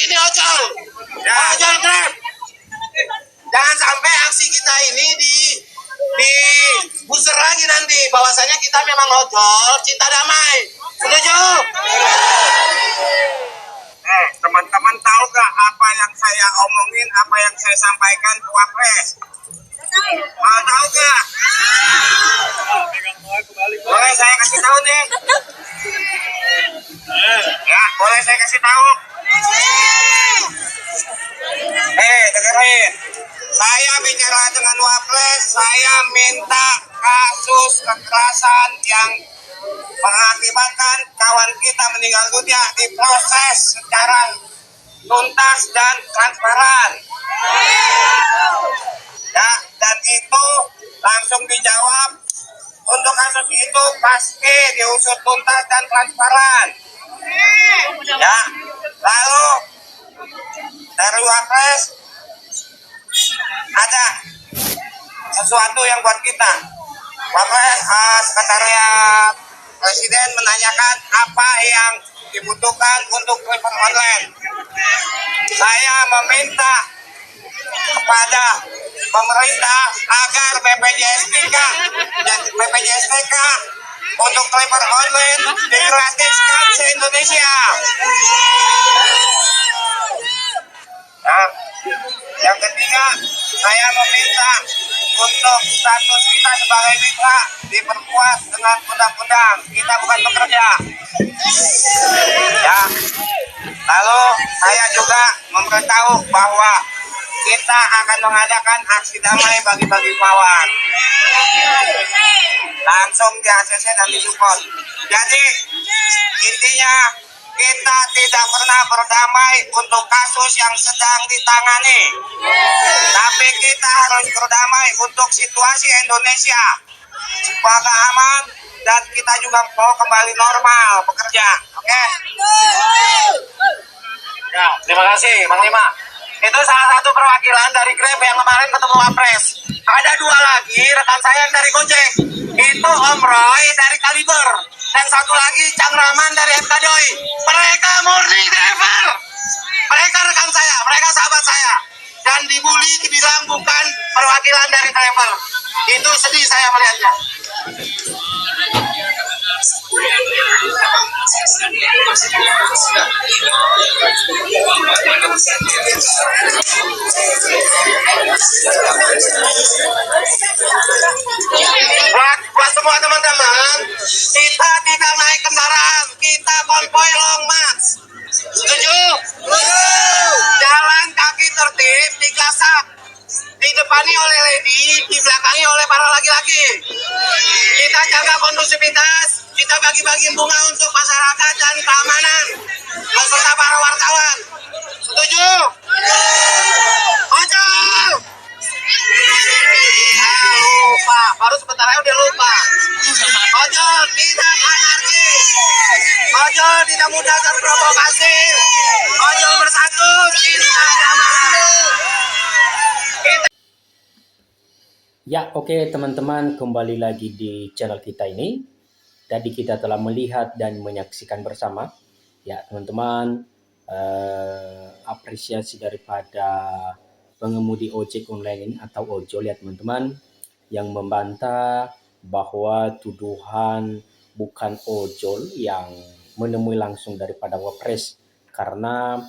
ini ojol. Ya. Ojol Grab. Jangan sampai aksi kita ini di buzzer lagi nanti. Bahwasanya kita memang ojol, cinta damai. Setuju? Teman-teman tahu gak apa yang saya omongin, apa yang saya sampaikan ke Wapres? Mau tahu gak? Boleh saya kasih tahu nih? Ya, boleh saya kasih tahu? Dengerin. Saya bicara dengan Wapres, saya minta kasus kekerasan yang mengakibatkan kawan kita meninggal dunia diproses secara tuntas dan transparan. Ya, dan itu langsung dijawab, untuk kasus itu pasti diusut tuntas dan transparan. Ya, lalu dari Wapres ada sesuatu yang buat kita. Wapres, sekretariat Presiden menanyakan apa yang dibutuhkan untuk driver online. Saya meminta kepada pemerintah agar BPJS TK untuk driver online digratiskan se-Indonesia. Nah, yang ketiga, saya meminta untuk status kita sebagai mitra diperkuat dengan undang-undang. Kita bukan pekerja. Ya. Lalu saya juga memberitahu bahwa kita akan mengadakan aksi damai bagi-bagi kawan. Langsung di ACC dan disupport. Jadi intinya kita tidak pernah berdamai untuk kasus yang sedang ditangani. Tapi kita harus berdamai untuk situasi Indonesia supaya aman dan kita juga mau kembali normal bekerja. Oke? Ya, terima kasih Bang Lima. Itu salah satu perwakilan dari Grab yang kemarin ketemu Wapres. Ada dua lagi rekan saya yang dari Gojek. Itu Om Roy dari Kaliber. Dan satu lagi Cang Rahman dari FKDOI. Mereka murni driver. Mereka rekan saya, mereka sahabat saya. Dan dibully dibilang bukan perwakilan dari driver. Itu sedih saya melihatnya. Buat semua teman-teman, kita tidak naik kendaraan, kita konvoy long march. Setuju? Jalan kaki tertib, digasak, didepani oleh lady, dibelakangi oleh para laki-laki. Kita jaga kondusivitas, kita bagi-bagi bunga untuk masyarakat dan keamanan beserta para wartawan. Setuju? Ojol! Lupa, baru sebentar aja udah lupa. Ojol tidak anarkis. Ojol tidak mudah terprovokasi. Ojol bersatu, cinta damai. Ya, oke teman-teman, kembali lagi di channel kita ini. Tadi kita telah melihat dan menyaksikan bersama, ya teman-teman, apresiasi daripada pengemudi ojek online ini atau ojol ya teman-teman, yang membantah bahwa tuduhan bukan ojol yang menemui langsung daripada Wapres, karena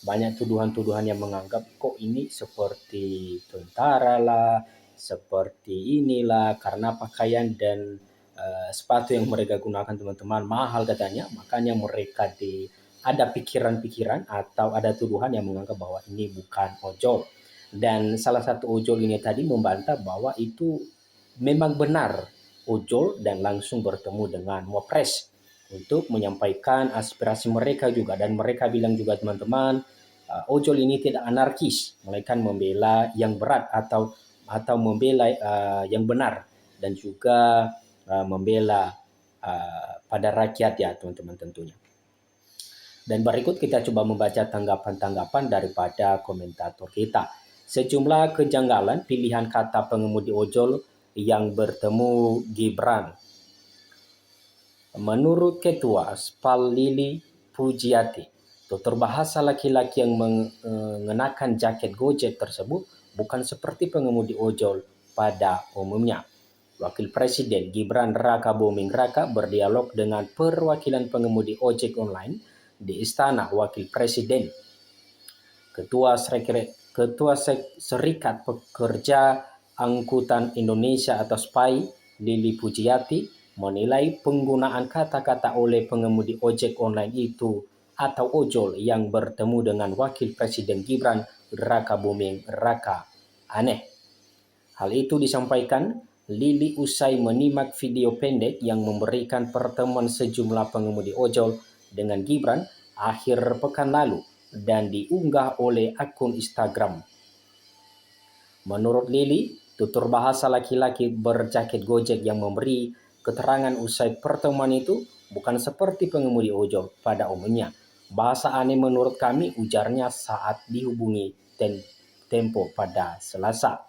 banyak tuduhan-tuduhan yang menganggap kok ini seperti tentara lah, seperti inilah, karena pakaian dan sepatu yang mereka gunakan teman-teman mahal katanya, makanya mereka ada pikiran-pikiran atau ada tuduhan yang menganggap bahwa ini bukan ojol. Dan salah satu ojol ini tadi membantah bahwa itu memang benar ojol dan langsung bertemu dengan Wapres untuk menyampaikan aspirasi mereka juga. Dan mereka bilang juga teman-teman, ojol ini tidak anarkis, melainkan membela yang berat atau membela yang benar, dan juga membela pada rakyat ya teman-teman tentunya. Dan berikut kita coba membaca tanggapan-tanggapan daripada komentator kita. Sejumlah kejanggalan pilihan kata pengemudi ojol yang bertemu Gibran. Menurut Ketua Spal Lili Pujiati, Tutur bahasa laki-laki yang mengenakan jaket Gojek tersebut bukan seperti pengemudi ojol pada umumnya. Wakil Presiden Gibran Raka Buming Raka berdialog dengan perwakilan pengemudi ojek online di Istana Wakil Presiden. Ketua Serikat Pekerja Angkutan Indonesia atau SPAI, Lili Pujiati, menilai penggunaan kata-kata oleh pengemudi ojek online itu atau ojol yang bertemu dengan Wakil Presiden Gibran Raka Buming Raka aneh. Hal itu disampaikan Lili usai menyimak video pendek yang memberikan pertemuan sejumlah pengemudi ojol dengan Gibran akhir pekan lalu dan diunggah oleh akun Instagram. Menurut Lili, tutur bahasa laki-laki berjaket Gojek yang memberi keterangan usai pertemuan itu bukan seperti pengemudi ojol pada umumnya. Bahasa aneh menurut kami, ujarnya saat dihubungi Tempo pada Selasa.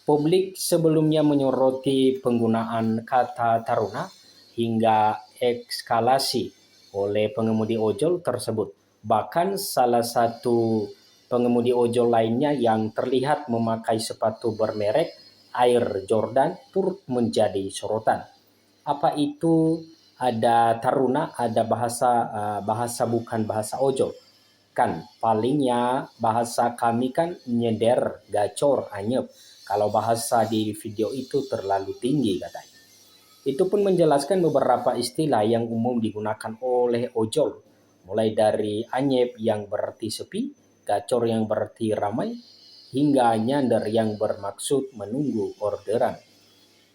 Publik sebelumnya menyoroti penggunaan kata taruna hingga eskalasi oleh pengemudi ojol tersebut. Bahkan salah satu pengemudi ojol lainnya yang terlihat memakai sepatu bermerek Air Jordan turut menjadi sorotan. Apa itu ada taruna, ada bahasa bukan bahasa ojol? Kan palingnya bahasa kami kan nyender, gacor, anyep. Kalau bahasa di video itu terlalu tinggi katanya. Itu pun menjelaskan beberapa istilah yang umum digunakan oleh ojol, mulai dari anyep yang berarti sepi, gacor yang berarti ramai, hingga nyander yang bermaksud menunggu orderan.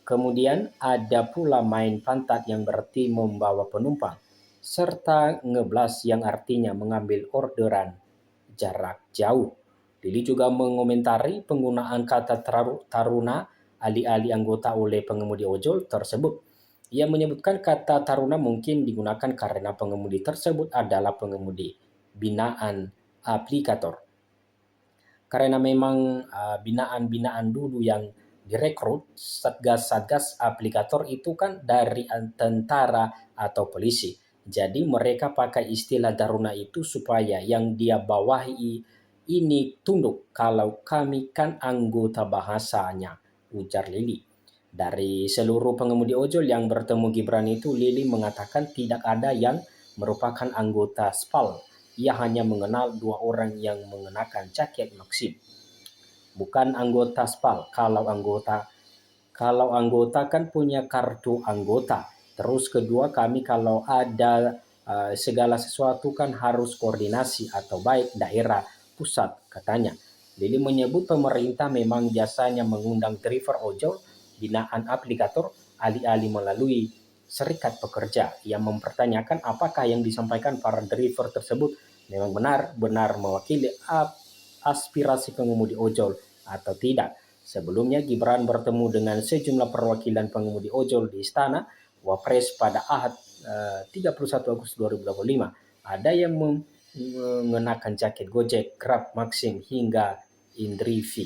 Kemudian ada pula main pantat yang berarti membawa penumpang, serta ngeblas yang artinya mengambil orderan jarak jauh. Lili juga mengomentari penggunaan kata taruna alih-alih anggota oleh pengemudi ojol tersebut. Ia menyebutkan kata taruna mungkin digunakan karena pengemudi tersebut adalah pengemudi binaan aplikator. Karena memang binaan-binaan dulu yang direkrut satgas-satgas aplikator itu kan dari tentara atau polisi. Jadi mereka pakai istilah taruna itu supaya yang dia bawahi ini tunduk kalau kami kan anggota bahasanya, ujar Lili. Dari seluruh pengemudi ojol yang bertemu Gibran itu, Lili mengatakan tidak ada yang merupakan anggota SPAL. Ia hanya mengenal 2 orang yang mengenakan jaket Maxim. Bukan anggota SPAL. Kalau anggota kan punya kartu anggota. Terus kedua, kami kalau ada segala sesuatu kan harus koordinasi atau baik daerah pusat, katanya. Lili menyebut pemerintah memang biasanya mengundang driver ojol binaan aplikator alih-alih melalui serikat pekerja. Ia mempertanyakan apakah yang disampaikan para driver tersebut memang benar-benar mewakili aspirasi pengemudi ojol atau tidak. Sebelumnya Gibran bertemu dengan sejumlah perwakilan pengemudi ojol di Istana Wapres pada Ahad 31 Agustus 2025. Ada yang mengenakan jaket Gojek, Grab, Maxim hingga Indrivi.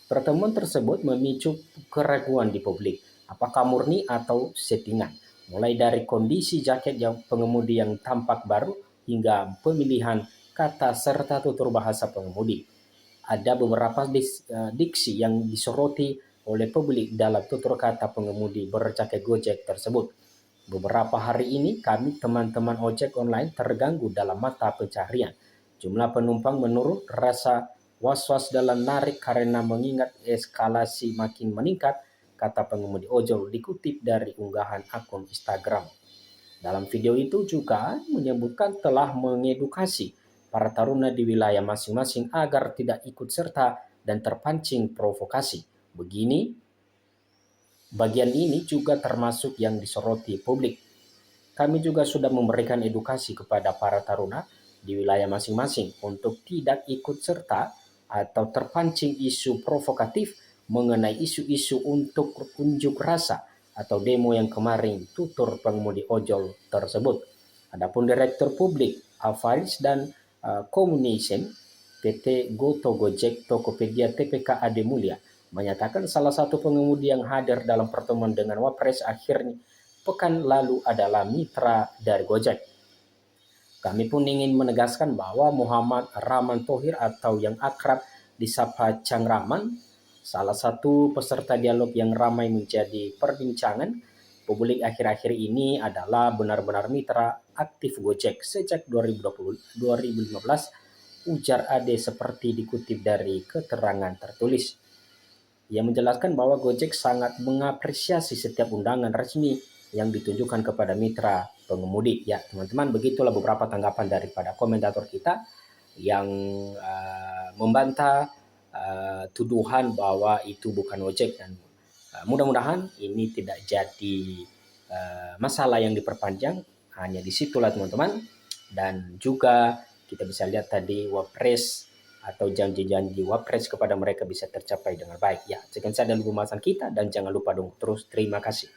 Pertemuan tersebut memicu keraguan di publik, apakah murni atau settingan. Mulai dari kondisi jaket yang pengemudi yang tampak baru hingga pemilihan kata serta tutur bahasa pengemudi. Ada beberapa diksi yang disoroti oleh publik dalam tutur kata pengemudi berjaket Gojek tersebut. Beberapa hari ini kami teman-teman ojek online terganggu dalam mata pencaharian. Jumlah penumpang menurun, rasa was-was dalam narik karena mengingat eskalasi makin meningkat, kata pengemudi ojol dikutip dari unggahan akun Instagram. Dalam video itu juga menyebutkan telah mengedukasi para taruna di wilayah masing-masing agar tidak ikut serta dan terpancing provokasi. Bagian ini juga termasuk yang disoroti publik. Kami juga sudah memberikan edukasi kepada para taruna di wilayah masing-masing untuk tidak ikut serta atau terpancing isu provokatif mengenai isu-isu untuk unjuk rasa atau demo yang kemarin, tutur pengemudi ojol tersebut. Adapun Direktur Publik, Avaris dan Communication PT Goto Gojek Tokopedia TPK Ade Mulya menyatakan salah satu pengemudi yang hadir dalam pertemuan dengan Wapres akhirnya pekan lalu adalah mitra dari Gojek. Kami pun ingin menegaskan bahwa Muhammad Rahman Thohir atau yang akrab disapa Cang Rahman, salah satu peserta dialog yang ramai menjadi perbincangan publik akhir-akhir ini adalah benar-benar mitra aktif Gojek sejak 2015, ujar Ade seperti dikutip dari keterangan tertulis. Ia menjelaskan bahwa Gojek sangat mengapresiasi setiap undangan resmi yang ditunjukkan kepada mitra pengemudi. Ya, teman-teman, begitulah beberapa tanggapan daripada komentator kita yang membantah tuduhan bahwa itu bukan ojek, dan mudah-mudahan ini tidak jadi masalah yang diperpanjang. Hanya disitulah teman-teman, dan juga kita bisa lihat tadi Wapres atau janji-janji Wapres kepada mereka bisa tercapai dengan baik. Ya, sekian saja dulu pembahasan kita, dan jangan lupa dong terus terima kasih.